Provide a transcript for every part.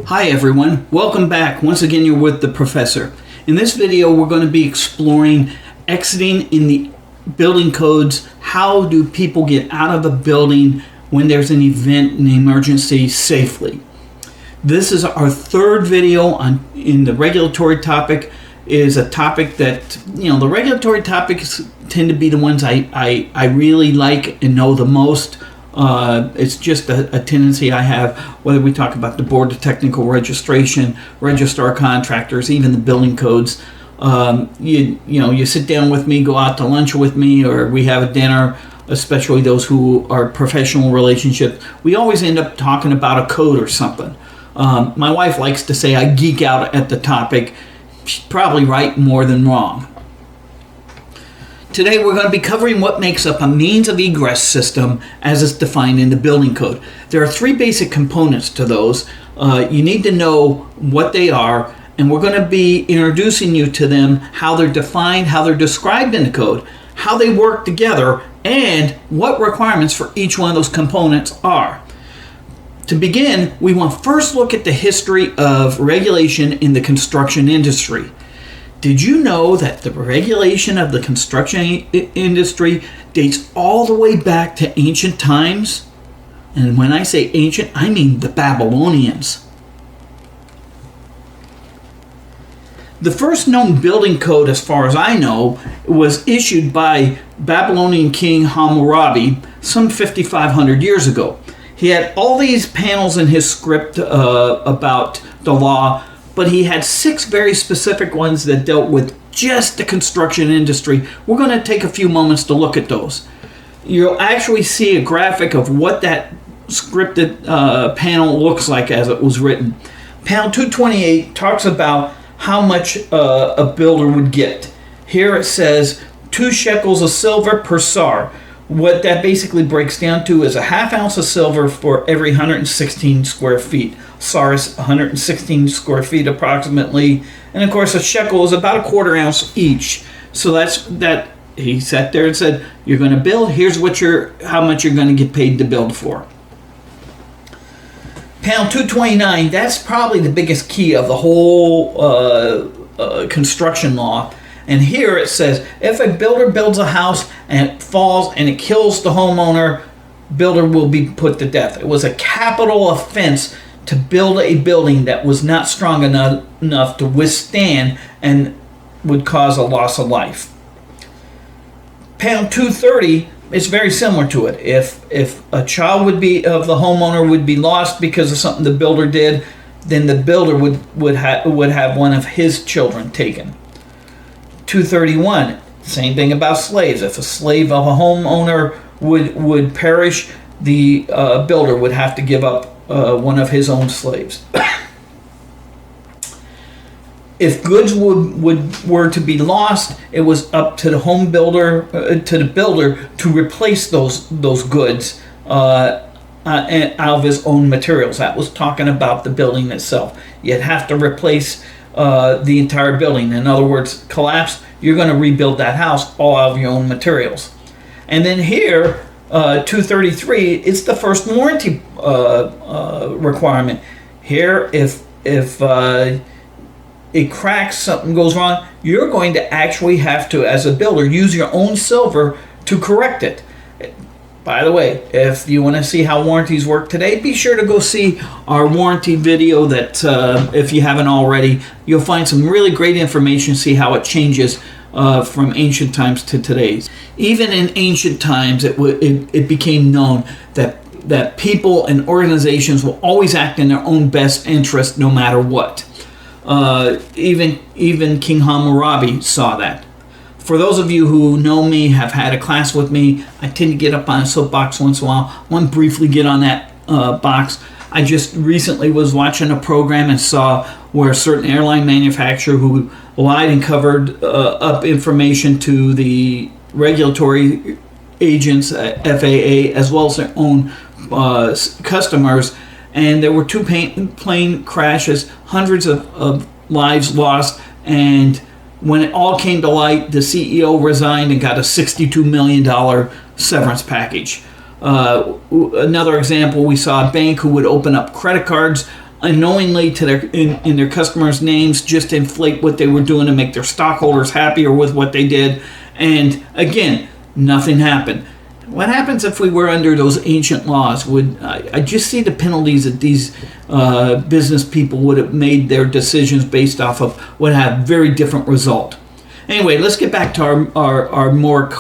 Hi everyone, welcome back. Once again you're with the professor. In this video we're going to be exploring exiting in the building codes. How do people get out of a building when there's an event, an emergency, safely? This is our third video in the regulatory topic. Is a topic that, the regulatory topics tend to be the ones I really like and know the most. It's just a tendency I have, whether we talk about the Board of Technical Registration, registrar contractors, even the building codes. You sit down with me, go out to lunch with me, or we have a dinner, especially those who are professional relationships. We always end up talking about a code or something. My wife likes to say I geek out at the topic. She's probably right more than wrong. Today we're going to be covering what makes up a means of egress system as it's defined in the building code. There are three basic components to those. You need to know what they are, and we're going to be introducing you to them, how they're defined, how they're described in the code, how they work together, and what requirements for each one of those components are. To begin, we want to first look at the history of regulation in the construction industry. Did you know that the regulation of the construction industry dates all the way back to ancient times? And when I say ancient, I mean the Babylonians. The first known building code, as far as I know, was issued by Babylonian King Hammurabi some 5,500 years ago. He had all these panels in his script about the law, but he had 6 very specific ones that dealt with just the construction industry. We're going to take a few moments to look at those. You'll actually see a graphic of what that scripted panel looks like as it was written. Panel 228 talks about how much a builder would get. Here it says 2 shekels of silver per sar. What that basically breaks down to is a ½ ounce of silver for every 116 square feet. SAR is 116 square feet approximately, and of course a shekel is about a ¼ ounce each. So that's that. He sat there and said, "You're going to build. Here's how much you're going to get paid to build for." Panel 229. That's probably the biggest key of the whole construction law. And here it says, if a builder builds a house and it falls and it kills the homeowner, builder will be put to death. It was a capital offense to build a building that was not strong enough to withstand and would cause a loss of life. Panel 230 is very similar to it. If a child of the homeowner would be lost because of something the builder did, then the builder would have one of his children taken. 231, same thing about slaves. If a slave of a homeowner would perish, the builder would have to give up one of his own slaves. If goods were to be lost, it was up to the builder to replace those goods out of his own materials. That was talking about the building itself. You'd have to replace the entire building. In other words, collapse, you're going to rebuild that house all out of your own materials. And then here, 233, it's the first warranty requirement. Here, if it cracks, something goes wrong, you're going to actually have to, as a builder, use your own silver to correct it. By the way, if you want to see how warranties work today, be sure to go see our warranty video that, if you haven't already, you'll find some really great information, see how it changes from ancient times to today's. Even in ancient times, it became known that people and organizations will always act in their own best interest no matter what. Even King Hammurabi saw that. For those of you who know me, have had a class with me, I tend to get up on a soapbox once in a while. I want to briefly get on that box. I just recently was watching a program and saw where a certain airline manufacturer who lied and covered up information to the regulatory agents at FAA as well as their own customers, and there were 2 plane crashes, hundreds of lives lost, and when it all came to light, the CEO resigned and got a $62 million severance package. Another example, we saw a bank who would open up credit cards unknowingly to their in their customers' names just to inflate what they were doing to make their stockholders happier with what they did. And again, nothing happened. What happens if we were under those ancient laws? I just see the penalties that these business people would have made their decisions based off of would have very different result. Anyway, let's get back to our more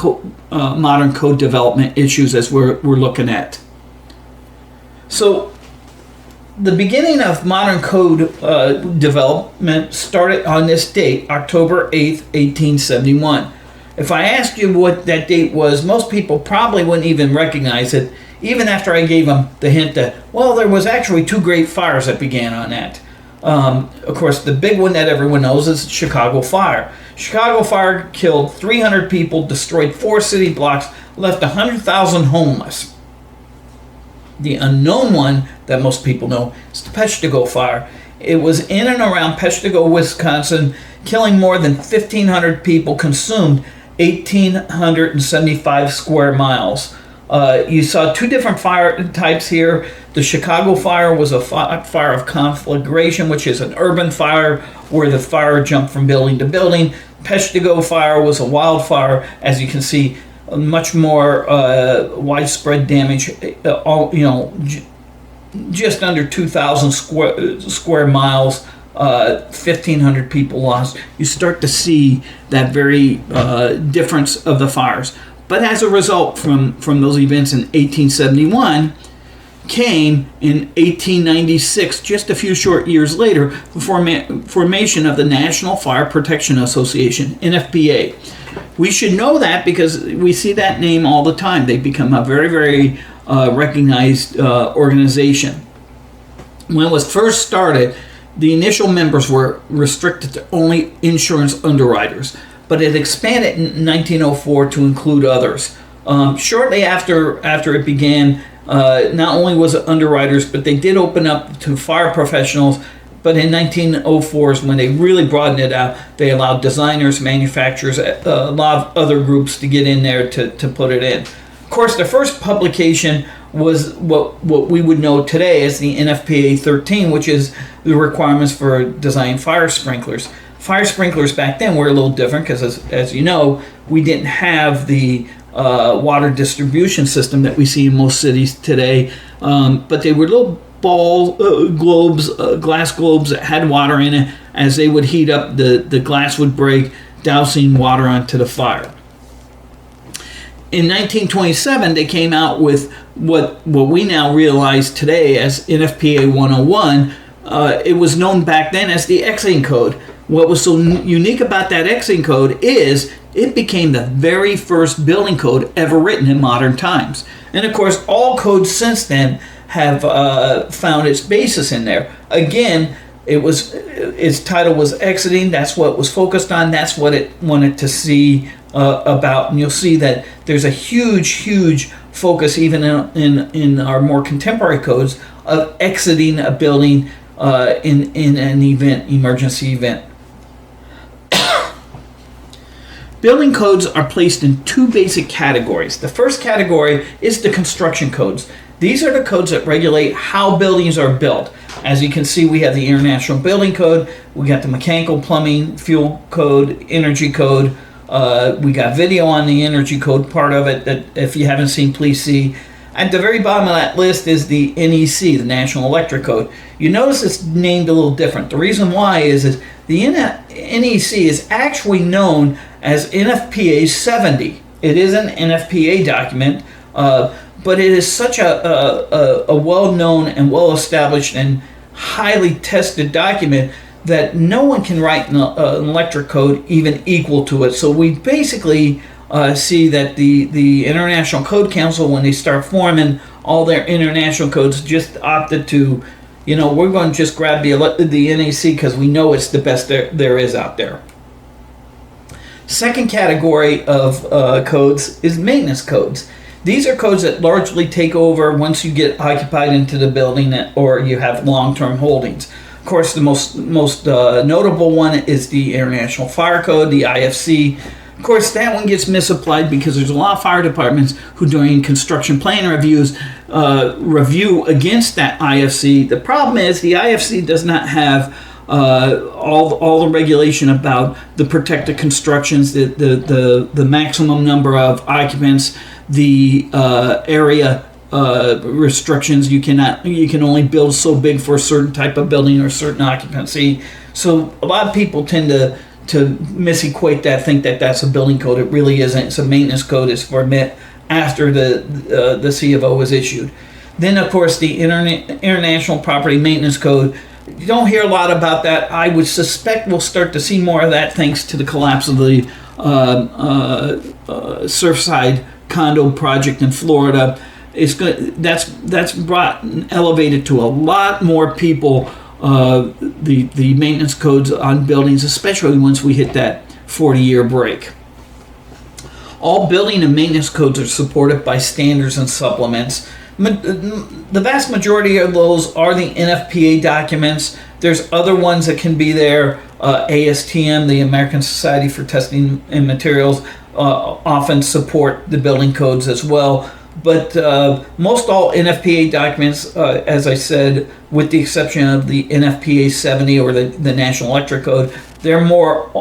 modern code development issues as we're looking at. So the beginning of modern code development started on this date, October 8th, 1871. If I asked you what that date was, most people probably wouldn't even recognize it, even after I gave them the hint that, well, there was actually two great fires that began on that. Of course, the big one that everyone knows is the Chicago Fire. Chicago Fire killed 300 people, destroyed 4 city blocks, left 100,000 homeless. The unknown one that most people know is the Peshtigo Fire. It was in and around Peshtigo, Wisconsin, killing more than 1,500 people, consumed 1,875 square miles. You saw two different fire types here. The Chicago Fire was a fire of conflagration, which is an urban fire where the fire jumped from building to building. Peshtigo Fire was a wildfire, as you can see, much more widespread damage. Just under 2,000 square miles. 1,500 people lost. You start to see that very difference of the fires. But as a result from those events in 1871 came in 1896, just a few short years later, the formation of the National Fire Protection Association, NFPA. We should know that because we see that name all the time. They become a very, very recognized organization. When it was first started, the initial members were restricted to only insurance underwriters, but it expanded in 1904 to include others. Shortly after it began, not only was it underwriters, but they did open up to fire professionals. But in 1904 is when they really broadened it out. They allowed designers, manufacturers, a lot of other groups to get in there to put it in. Of course, the first publication was what we would know today as the NFPA 13, which is the requirements for design fire sprinklers. Fire sprinklers back then were a little different because, as you know, we didn't have the water distribution system that we see in most cities today, but they were little globes, glass globes that had water in it. As they would heat up, the glass would break, dousing water onto the fire. In 1927, they came out with what we now realize today as NFPA 101. It was known back then as the exiting code. What was so unique about that exiting code is it became the very first building code ever written in modern times. And of course, all codes since then have found its basis in there. Again, its title was exiting. That's what it was focused on. That's what it wanted to see about. And you'll see that there's a huge focus even in our more contemporary codes of exiting a building in an emergency event. Building codes are placed in two basic categories. The first category is the construction codes. These are the codes that regulate how buildings are built. As you can see, we have the International Building Code, we got the Mechanical Plumbing Fuel Code, Energy Code, we got video on the Energy Code part of it that if you haven't seen, please see. At the very bottom of that list is the NEC, the National Electric Code. You notice it's named a little different. The reason why is the NEC is actually known as NFPA 70. It is an NFPA document, but it is such a well-known and well-established and highly tested document that no one can write an electric code even equal to it. So we basically see that the International Code Council, when they start forming all their international codes, just opted to, we're going to just grab the NEC because we know it's the best there is out there. Second category of codes is maintenance codes. These are codes that largely take over once you get occupied into the building or you have long-term holdings. Of course, the most notable one is the International Fire Code, the IFC. Of course, that one gets misapplied because there's a lot of fire departments who, during construction plan reviews, review against that IFC. The problem is the IFC does not have all the regulation about the protected constructions, the maximum number of occupants, the area restrictions. You can only build so big for a certain type of building or certain occupancy. So a lot of people tend to misequate that, think that that's a building code. It really isn't. It's a maintenance code. It's for after the C of O was issued. Then, of course, the International Property Maintenance Code. You don't hear a lot about that. I would suspect we'll start to see more of that thanks to the collapse of the Surfside condo project in Florida. That's brought and elevated to a lot more people the maintenance codes on buildings, especially once we hit that 40-year break. All building and maintenance codes are supported by standards and supplements. The vast majority of those are the NFPA documents. There's other ones that can be there. ASTM, the American Society for Testing and Materials, often support the building codes as well. But most all NFPA documents, as I said, with the exception of the NFPA 70 or the National Electric Code, they're more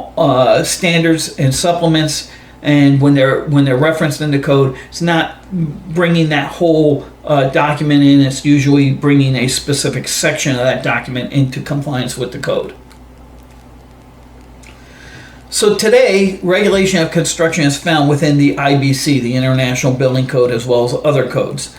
standards and supplements. And when they're referenced in the code, it's not bringing that whole document in. It's usually bringing a specific section of that document into compliance with the code. So today, regulation of construction is found within the IBC, the International Building Code, as well as other codes.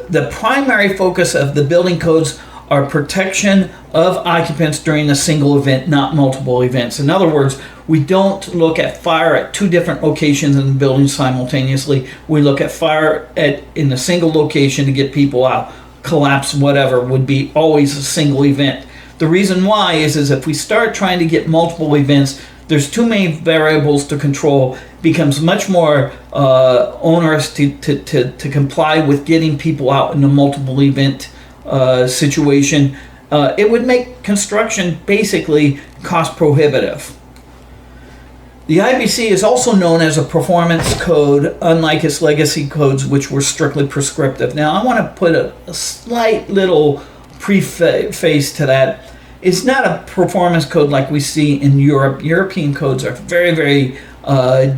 The primary focus of the building codes are protection of occupants during a single event, not multiple events. In other words, we don't look at fire at two different locations in the building simultaneously. We look at fire in a single location to get people out. Collapse, whatever, would be always a single event. The reason why is if we start trying to get multiple events, there's too many variables to control. It becomes much more onerous to comply with getting people out in a multiple event situation. It would make construction basically cost prohibitive. The IBC is also known as a performance code, unlike its legacy codes, which were strictly prescriptive. Now, I want to put a slight little preface to that. It's not a performance code like we see in Europe. European codes are very, very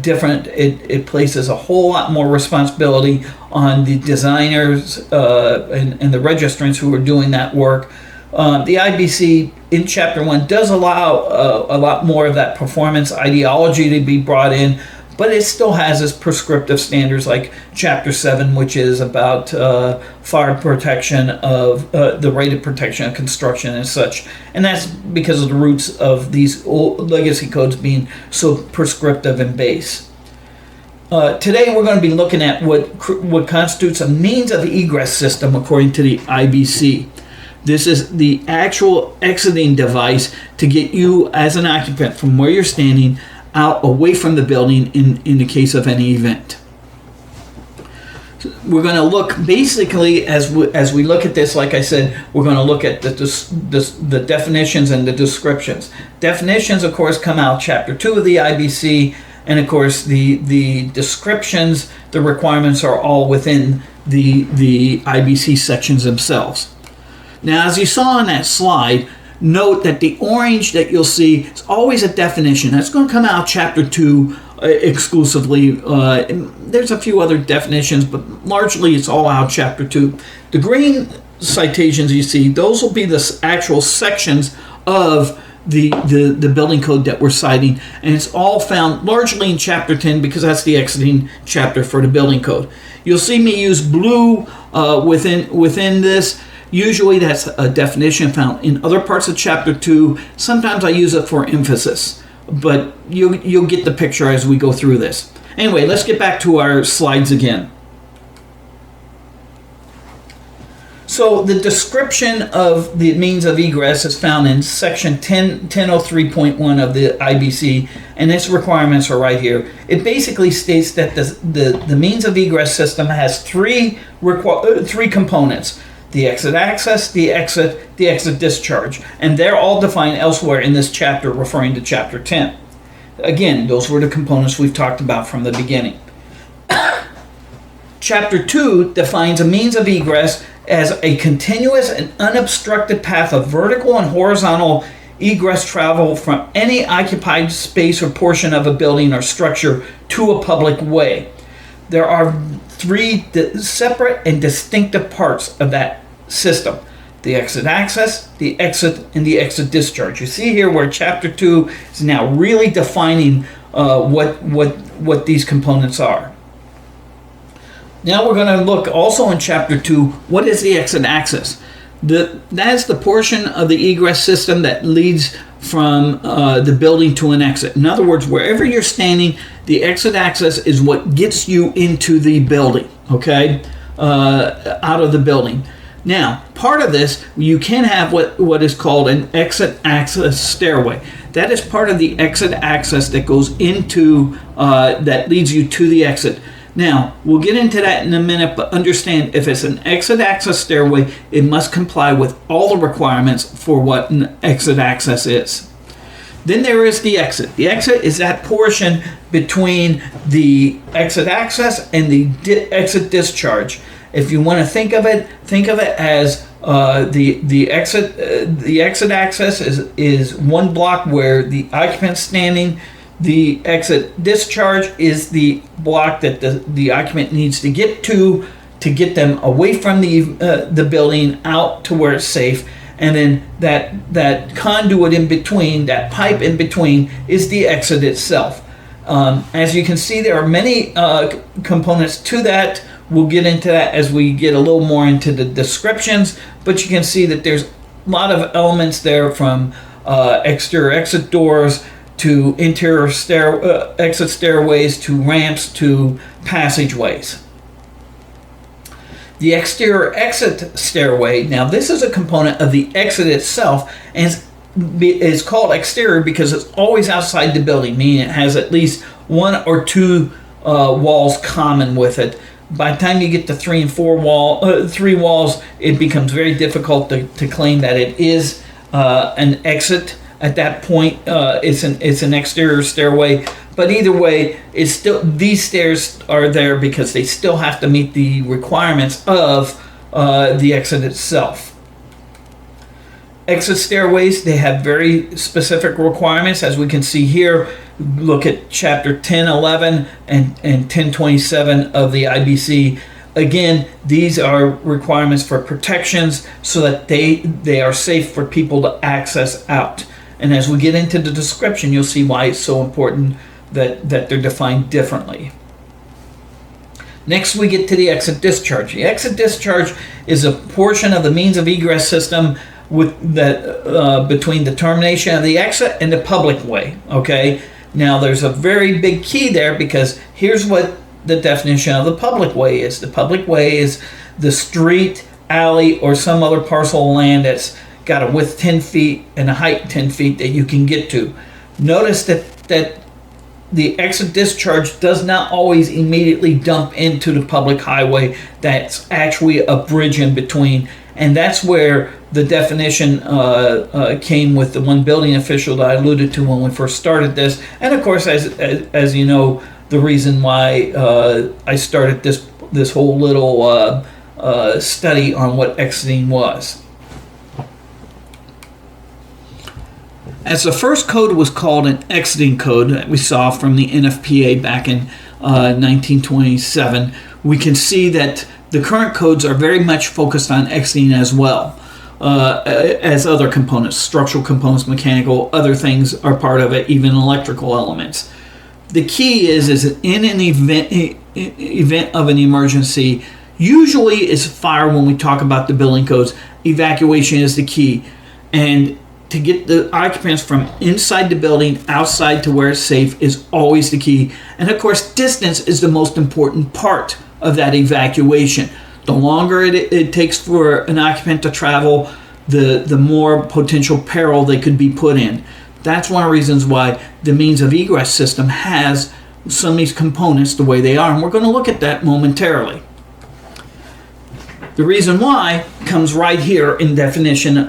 different. It places a whole lot more responsibility on the designers and the registrants who are doing that work. The IBC in Chapter 1 does allow a lot more of that performance ideology to be brought in, but it still has its prescriptive standards like Chapter 7, which is about fire protection of the rated protection of construction and such. And that's because of the roots of these old legacy codes being so prescriptive and base. Today we're going to be looking at what constitutes a means of egress system according to the IBC. This is the actual exiting device to get you as an occupant from where you're standing out away from the building in the case of any event. We're going to look basically as we look at this, like I said, we're going to look at the definitions and the descriptions. Definitions, of course, come out Chapter 2 of the IBC, and of course the descriptions, the requirements are all within the IBC sections themselves. Now, as you saw on that slide, note that the orange that you'll see is always a definition. That's going to come out Chapter 2 exclusively. There's a few other definitions, but largely it's all out Chapter 2. The green citations you see, those will be the actual sections of the building code that we're citing, and it's all found largely in Chapter 10 because that's the exiting chapter for the building code. You'll see me use blue within this. Usually that's a definition found in other parts of Chapter 2. Sometimes I use it for emphasis, but you'll get the picture as we go through this. Anyway, let's get back to our slides again. So the description of the means of egress is found in Section 1003.1 of the IBC, and its requirements are right here. It basically states that the means of egress system has three components: the exit access, the exit discharge, and they're all defined elsewhere in this chapter, referring to Chapter 10. Again, those were the components we've talked about from the beginning. Chapter 2 defines a means of egress as a continuous and unobstructed path of vertical and horizontal egress travel from any occupied space or portion of a building or structure to a public way. There are three separate and distinctive parts of that system: the exit access, the exit, and the exit discharge. You see here where Chapter 2 is now really defining what these components are. Now we're going to look also in Chapter 2, what is the exit access? That is the portion of the egress system that leads from the building to an exit. In other words, wherever you're standing, the exit access is what gets you into the building, okay, out of the building. Now, part of this, you can have what is called an exit access stairway. That is part of the exit access that goes into, that leads you to the exit. Now, we'll get into that in a minute, but understand if it's an exit access stairway, it must comply with all the requirements for what an exit access is. Then there is the exit. The exit is that portion between the exit access and the exit discharge. If you want to think of it as the exit access is one block where the occupant's standing. The exit discharge is the block that the occupant needs to get get them away from the building out to where it's safe. And then that conduit in between, that pipe in between, is the exit itself. As you can see, there are many components to that. We'll get into that as we get a little more into the descriptions, but you can see that there's a lot of elements there, from exterior exit doors to interior exit stairways to ramps to passageways. The exterior exit stairway, now this is a component of the exit itself, and is called exterior because it's always outside the building, meaning it has at least one or two walls common with it. By the time you get to three walls, it becomes very difficult to claim that it is an exit. At that point, it's an exterior stairway. But either way, it's still, these stairs are there because they still have to meet the requirements of the exit itself. Exit stairways, they have very specific requirements, as we can see here. Look at Chapter 10, 11, and 1027 of the IBC. Again, these are requirements for protections so that they are safe for people to access out. And as we get into the description, you'll see why it's so important that they're defined differently. Next, we get to the exit discharge. The exit discharge is a portion of the means of egress system with that between the termination of the exit and the public way. Okay. Now, there's a very big key there, because here's what the definition of the public way is. The public way is the street, alley, or some other parcel of land that's got a width 10 feet and a height 10 feet that you can get to. Notice that the exit discharge does not always immediately dump into the public highway. That's actually a bridge in between. And that's where the definition came with the one building official that I alluded to when we first started this. And of course, as you know, the reason why I started this whole little study on what exiting was. As the first code was called an exiting code that we saw from the NFPA back in 1927, we can see that the current codes are very much focused on exiting as well as other components, structural components, mechanical, other things are part of it, even electrical elements. The key is in an event of an emergency, usually is fire. When we talk about the building codes, evacuation is the key. And to get the occupants from inside the building outside to where it's safe is always the key. And of course, distance is the most important part of that evacuation. The longer it takes for an occupant to travel, the more potential peril they could be put in. That's one of the reasons why the means of egress system has some of these components the way they are. And we're going to look at that momentarily. The reason why comes right here in definition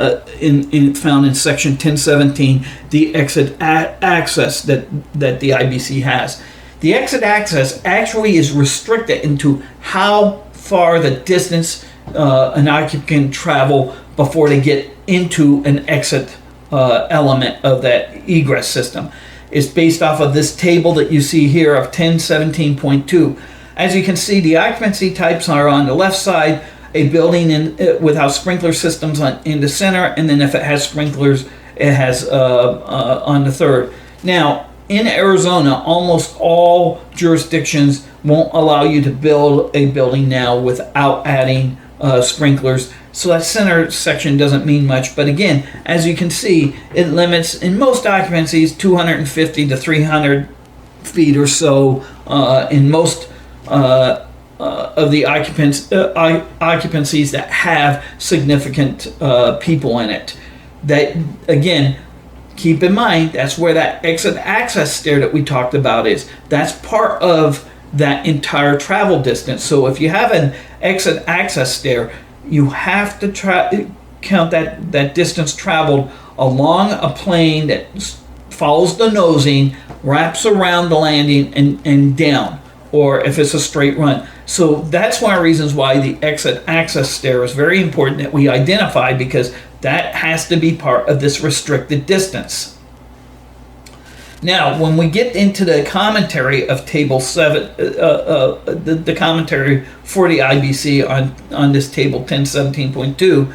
found in section 1017, the exit access that the IBC has. The exit access actually is restricted into how far the distance an occupant can travel before they get into an exit element of that egress system. It's based off of this table that you see here of 1017.2. As you can see, the occupancy types are on the left side, a building without sprinkler systems in the center, and then if it has sprinklers, it has on the third. Now, in Arizona, almost all jurisdictions won't allow you to build a building now without adding sprinklers. So that center section doesn't mean much. But again, as you can see, it limits in most occupancies 250 to 300 feet or so in most of the occupancies that have significant people in it. That, again, keep in mind, that's where that exit access stair that we talked about is. That's part of that entire travel distance. So if you have an exit access stair, you have to count that distance traveled along a plane that follows the nosing, wraps around the landing, and down, or if it's a straight run. So that's one of the reasons why the exit access stair is very important that we identify, because that has to be part of this restricted distance. Now, when we get into the commentary of Table 7, the commentary for the IBC on this Table 1017.2,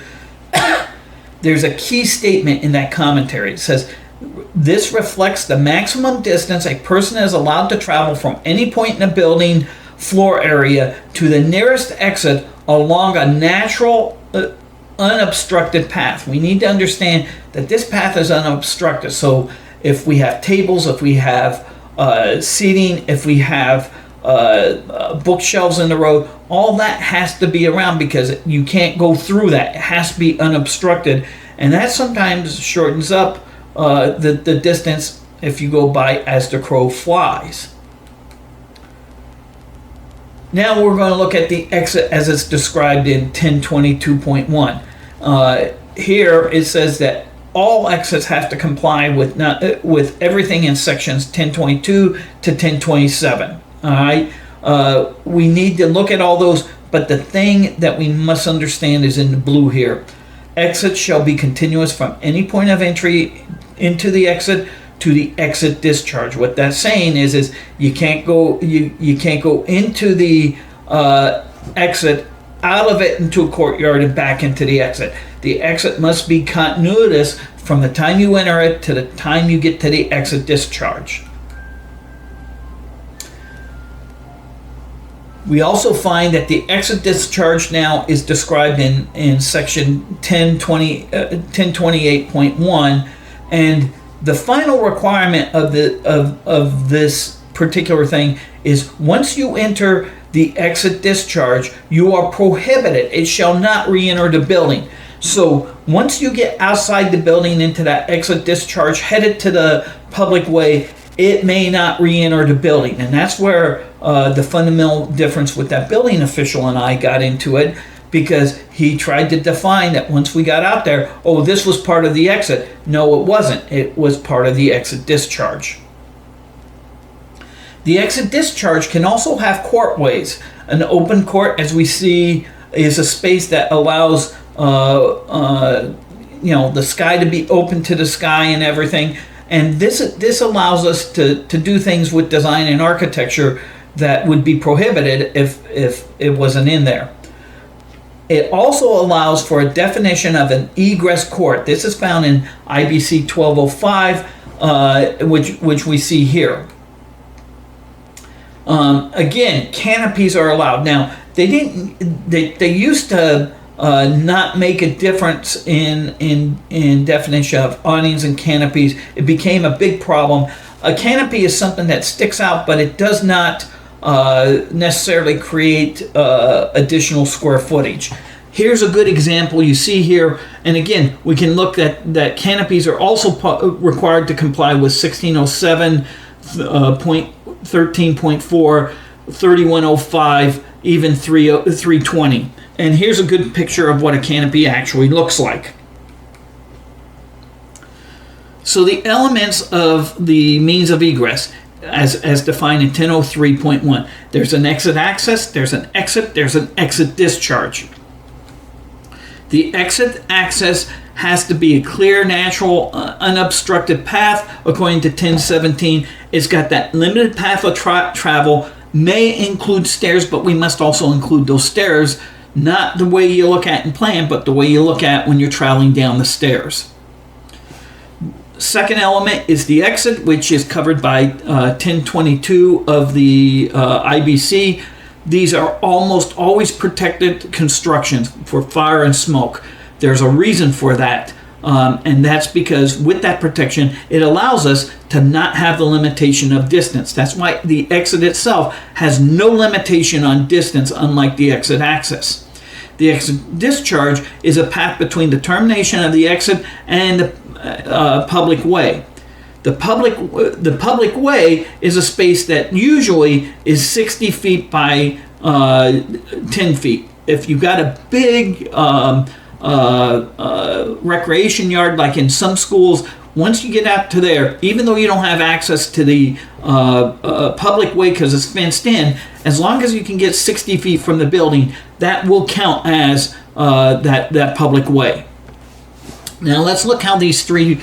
there's a key statement in that commentary. It says, this reflects the maximum distance a person is allowed to travel from any point in a building floor area to the nearest exit along a natural, unobstructed path. We need to understand that this path is unobstructed. So if we have tables, if we have seating, if we have bookshelves in the road, all that has to be around, because you can't go through that. It has to be unobstructed, and that sometimes shortens up the distance if you go by as the crow flies. Now we're going to look at the exit as it's described in 1022.1. Here it says that all exits have to comply with everything in sections 1022 to 1027. All right, we need to look at all those, but the thing that we must understand is in the blue here. Exits shall be continuous from any point of entry into the exit to the exit discharge. What that's saying is you can't go into the exit, out of it into a courtyard, and back into the exit. The exit must be continuous from the time you enter it to the time you get to the exit discharge. We also find that the exit discharge now is described in section 1028.1, and the final requirement of this particular thing is once you enter the exit discharge, you are prohibited. It shall not re-enter the building. So once you get outside the building into that exit discharge, headed to the public way, it may not re-enter the building. And that's where the fundamental difference with that building official and I got into it, because he tried to define that once we got out there, oh, this was part of the exit. No, it wasn't. It was part of the exit discharge. The exit discharge can also have courtways. An open court, as we see, is a space that allows the sky to be open to the sky and everything. And this allows us to do things with design and architecture that would be prohibited if it wasn't in there. It also allows for a definition of an egress court. This is found in IBC 1205, which we see here. Again, canopies are allowed. Now, they used to not make a difference in definition of awnings and canopies. It became a big problem. A canopy is something that sticks out, but it does not necessarily create additional square footage. Here's a good example you see here, and again, we can look at that canopies are also required to comply with 1607.13.4, 3105, even 320. And here's a good picture of what a canopy actually looks like. So the elements of the means of egress, as defined in 1003.1, there's an exit access, there's an exit discharge. The exit access has to be a clear, natural, unobstructed path according to 1017. It's got that limited path of travel, may include stairs, but we must also include those stairs, not the way you look at in plan, but the way you look at when you're traveling down the stairs. Second element is the exit, which is covered by 1022 of the IBC. These are almost always protected constructions for fire and smoke. There's a reason for that, and that's because with that protection, it allows us to not have the limitation of distance. That's why the exit itself has no limitation on distance, unlike the exit access. The exit discharge is a path between the termination of the exit and the public way. The public way is a space that usually is 60 feet by 10 feet. If you've got a big recreation yard, like in some schools, once you get out to there, even though you don't have access to the public way because it's fenced in, as long as you can get 60 feet from the building, that will count as that public way. Now let's look how these three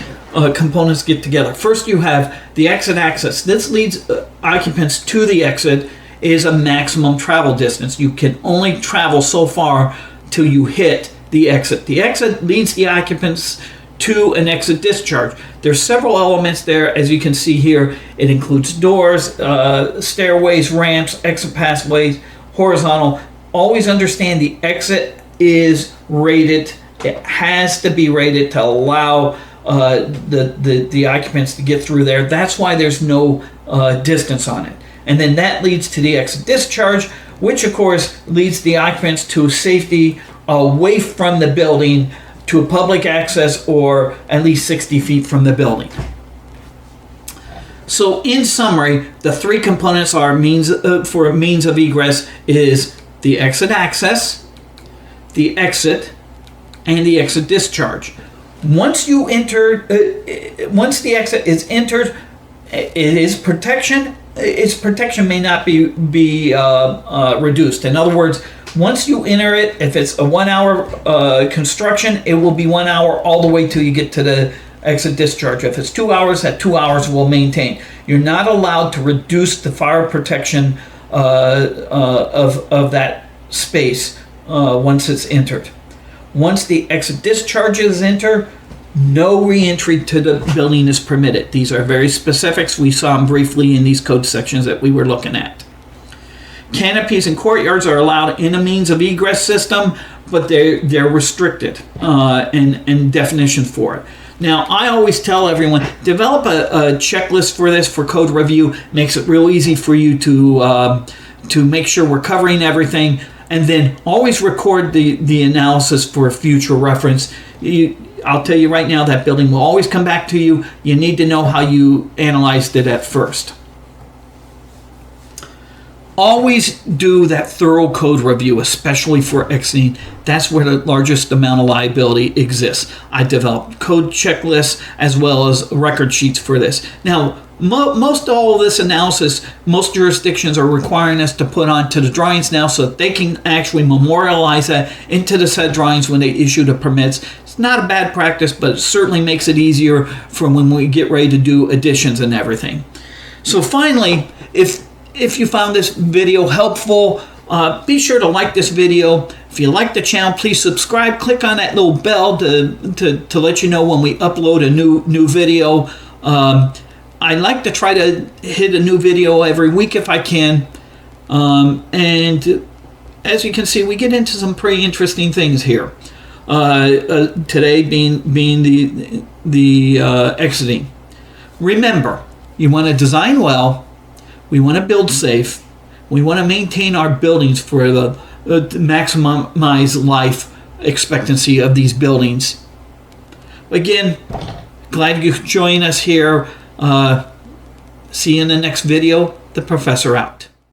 components get together. First, you have the exit access. This leads occupants to the exit, is a maximum travel distance. You can only travel so far till you hit the exit. The exit leads the occupants to an exit discharge. There's several elements there, as you can see here. It includes doors, stairways, ramps, exit pathways, horizontal. Always understand the exit is rated. It has to be rated to allow the occupants to get through there. That's why there's no distance on it. And then that leads to the exit discharge, which of course leads the occupants to safety away from the building to a public access or at least 60 feet from the building. So in summary, the three components are for means of egress is the exit access, the exit, and the exit discharge. Once you enter, once the exit is entered, it is protection. Its protection may not be reduced. In other words, once you enter it, if it's a 1 hour construction, it will be 1 hour all the way till you get to the exit discharge. If it's 2 hours, that 2 hours will maintain. You're not allowed to reduce the fire protection of that space once it's entered. Once the exit discharge is entered, no re-entry to the building is permitted. These are very specifics. We saw them briefly in these code sections that we were looking at. Canopies and courtyards are allowed in a means of egress system, but they're restricted in definition for it. Now, I always tell everyone, develop a checklist for this for code review. Makes it real easy for you to make sure we're covering everything, and then always record the analysis for future reference. I'll tell you right now, that building will always come back to you. You need to know how you analyzed it at first. Always do that thorough code review, especially for exiting. That's where the largest amount of liability exists. I developed code checklists as well as record sheets for this. Now, most all of this analysis, most jurisdictions are requiring us to put onto the drawings now so that they can actually memorialize that into the set drawings when they issue the permits. It's not a bad practice, but it certainly makes it easier for when we get ready to do additions and everything. So finally, if you found this video helpful, be sure to like this video. If you like the channel, please subscribe. Click on that little bell to let you know when we upload a new video. I like to try to hit a new video every week if I can. And as you can see, we get into some pretty interesting things here. Today being the exiting. Remember, you want to design well. We want to build safe. We want to maintain our buildings for the maximize life expectancy of these buildings. Again, glad you could join us here. See you in the next video. The Professor out.